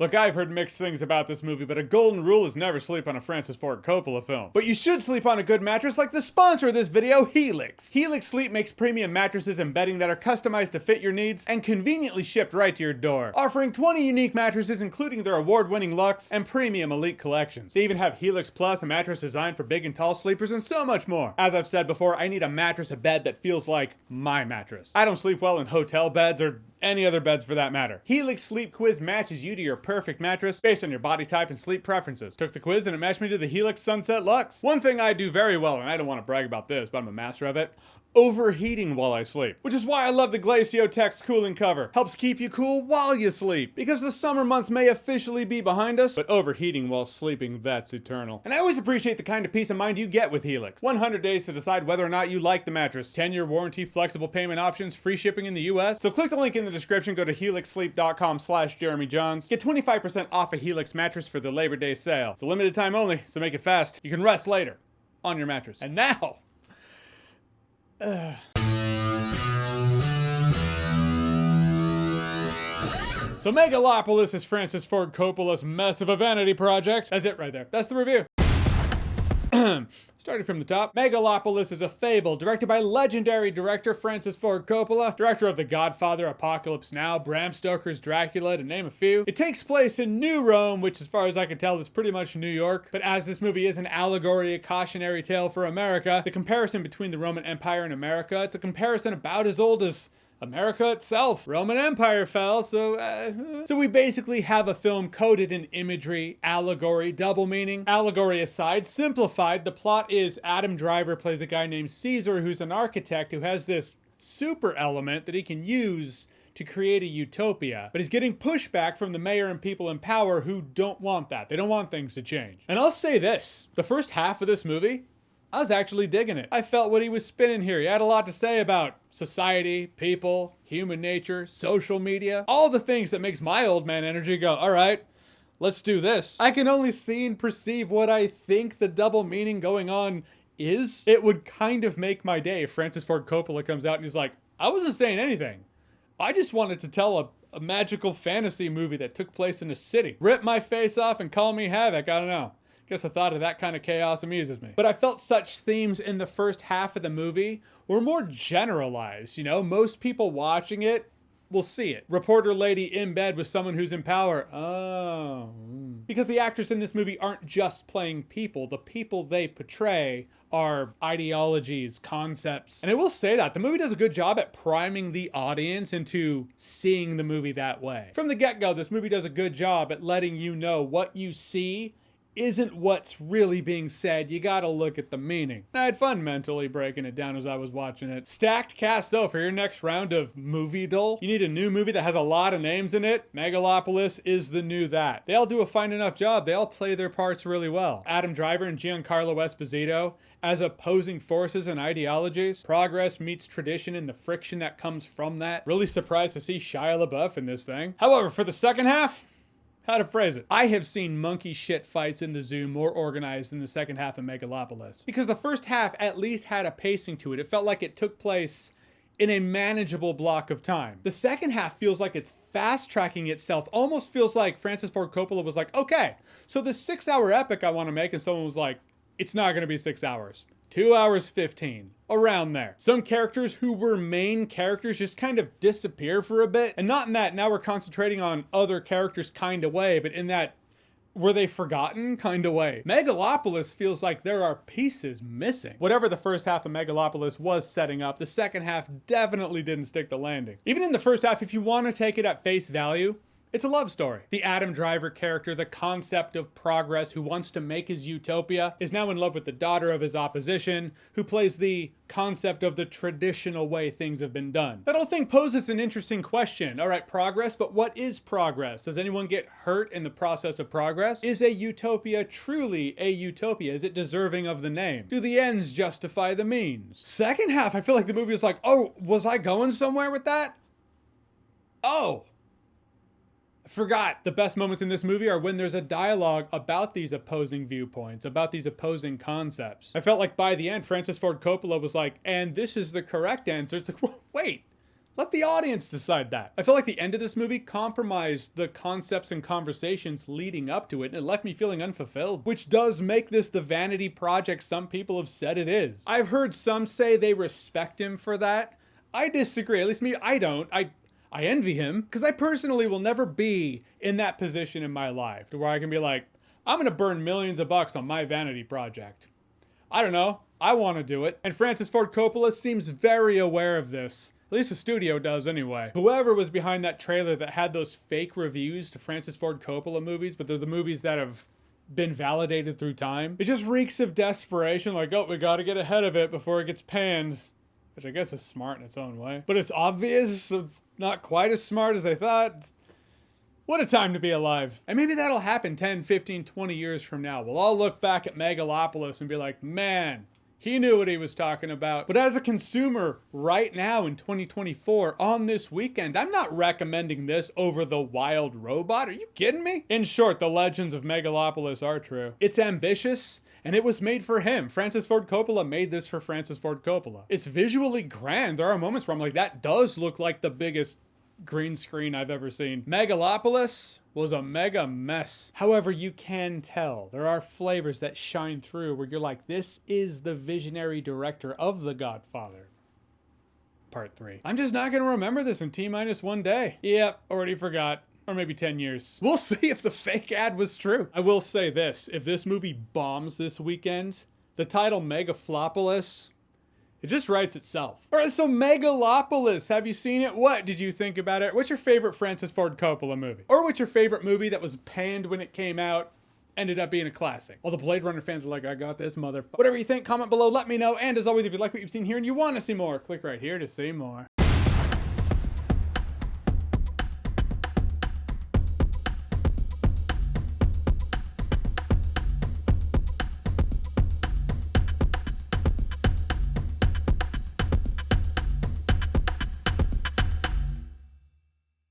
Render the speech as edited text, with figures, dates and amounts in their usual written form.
Look, I've heard mixed things about this movie, but a golden rule is never sleep on a Francis Ford Coppola film. But you should sleep on a good mattress like the sponsor of this video, Helix. Helix Sleep makes premium mattresses and bedding that are customized to fit your needs and conveniently shipped right to your door. Offering 20 unique mattresses, including their award-winning Luxe and premium Elite collections. They even have Helix Plus, a mattress designed for big and tall sleepers, and so much more. As I've said before, I need a mattress, a bed that feels like my mattress. I don't sleep well in hotel beds or any other beds for that matter. Helix Sleep Quiz matches you to your perfect mattress based on your body type and sleep preferences. Took the quiz and it matched me to the Helix Sunset Luxe. One thing I do very well, and I don't want to brag about this, but I'm a master of it, overheating while I sleep. Which is why I love the Glaciotex cooling cover. Helps keep you cool while you sleep. Because the summer months may officially be behind us, but overheating while sleeping, that's eternal. And I always appreciate the kind of peace of mind you get with Helix. 100 days to decide whether or not you like the mattress. 10-year warranty, flexible payment options, free shipping in the US. So click the link in the description, go to helixsleep.com/JeremyJohns. Get 25% off a Helix mattress for the Labor Day sale. It's a limited time only, so make it fast. You can rest later on your mattress. And now, so Megalopolis is Francis Ford Coppola's mess of a vanity project. That's it right there. That's the review. Starting from the top, Megalopolis is a fable directed by legendary director Francis Ford Coppola, director of The Godfather, Apocalypse Now, Bram Stoker's Dracula, to name a few. It takes place in New Rome, which as far as I can tell is pretty much New York, but as this movie is an allegory, a cautionary tale for America, the comparison between the Roman Empire and America, it's a comparison about as old as America itself. Roman Empire fell, so we basically have a film coated in imagery, allegory, double meaning. Allegory aside, simplified, the plot is Adam Driver plays a guy named Caesar who's an architect who has this super element that he can use to create a utopia, but he's getting pushback from the mayor and people in power who don't want that. They don't want things to change. And I'll say this, the first half of this movie, I was actually digging it. I felt what he was spinning here. He had a lot to say about society, people, human nature, social media, all the things that makes my old man energy go, all right, let's do this. I can only see and perceive what I think the double meaning going on is. It would kind of make my day if Francis Ford Coppola comes out and he's like, I wasn't saying anything. I just wanted to tell a magical fantasy movie that took place in a city. Rip my face off and call me Havoc, I don't know. Guess the thought of that kind of chaos amuses me. But I felt such themes in the first half of the movie were more generalized, you know? Most people watching it will see it. Reporter lady in bed with someone who's in power. Oh. Because the actors in this movie aren't just playing people. The people they portray are ideologies, concepts. And I will say that the movie does a good job at priming the audience into seeing the movie that way. From the get-go, this movie does a good job at letting you know what you see isn't what's really being said. You gotta look at the meaning. I had fun mentally breaking it down as I was watching it. Stacked cast though for your next round of movie dull. You need a new movie that has a lot of names in it. Megalopolis is the new that. They all do a fine enough job. They all play their parts really well. Adam Driver and Giancarlo Esposito as opposing forces and ideologies. Progress meets tradition and the friction that comes from that. Really surprised to see Shia LaBeouf in this thing. However, for the second half, how to phrase it. I have seen monkey shit fights in the zoo more organized than the second half of Megalopolis. Because the first half at least had a pacing to it. It felt like it took place in a manageable block of time. The second half feels like it's fast tracking itself. Almost feels like Francis Ford Coppola was like, okay, so this 6-hour epic I want to make, and someone was like, it's not going to be 6 hours. 2 hours 15, around there. Some characters who were main characters just kind of disappear for a bit. And not in that now we're concentrating on other characters kind of way, but in that were they forgotten kind of way. Megalopolis feels like there are pieces missing. Whatever the first half of Megalopolis was setting up, the second half definitely didn't stick the landing. Even in the first half, if you want to take it at face value, it's a love story. The Adam Driver character, the concept of progress, who wants to make his utopia, is now in love with the daughter of his opposition, who plays the concept of the traditional way things have been done. That whole thing poses an interesting question. All right, progress, but what is progress? Does anyone get hurt in the process of progress? Is a utopia truly a utopia? Is it deserving of the name? Do the ends justify the means? Second half, I feel like the movie is like, oh, was I going somewhere with that? Oh. Forgot the best moments in this movie are when there's a dialogue about these opposing viewpoints, about these opposing concepts. I felt like by the end, Francis Ford Coppola was like, and this is the correct answer. It's like, wait, Let the audience decide that. I feel like the end of this movie compromised the concepts and conversations leading up to it, and it left me feeling unfulfilled, which does make this the vanity project some people have said it is. I've heard some say they respect him for that. I disagree. At least me, I don't. I envy him, because I personally will never be in that position in my life to where I can be like, I'm gonna burn millions of bucks on my vanity project. I don't know. I want to do it. And Francis Ford Coppola seems very aware of this. At least the studio does anyway. Whoever was behind that trailer that had those fake reviews to Francis Ford Coppola movies, but they're the movies that have been validated through time. It just reeks of desperation, like, oh, we gotta get ahead of it before it gets panned. Which I guess is smart in its own way. But it's obvious, so it's not quite as smart as I thought. What a time to be alive. And maybe that'll happen 10, 15, 20 years from now. We'll all look back at Megalopolis and be like, man, he knew what he was talking about. But as a consumer right now in 2024 on this weekend, I'm not recommending this over The Wild Robot. Are you kidding me? In short, the legends of Megalopolis are true. It's ambitious, and it was made for him. Francis Ford Coppola made this for Francis Ford Coppola. It's visually grand. There are moments where I'm like, that does look like the biggest green screen I've ever seen. Megalopolis was a mega mess. However, you can tell there are flavors that shine through where you're like, this is the visionary director of The Godfather. Part 3. I'm just not gonna remember this in T-1 day. Yep, already forgot. Or maybe 10 years. We'll see if the fake ad was true. I will say this, if this movie bombs this weekend, the title Megalopolis, it just writes itself. All right, so Megalopolis, have you seen it? What did you think about it? What's your favorite Francis Ford Coppola movie? Or what's your favorite movie that was panned when it came out, ended up being a classic? All the Blade Runner fans are like, I got this motherfucker. Whatever you think, comment below, let me know. And as always, if you like what you've seen here and you want to see more, click right here to see more.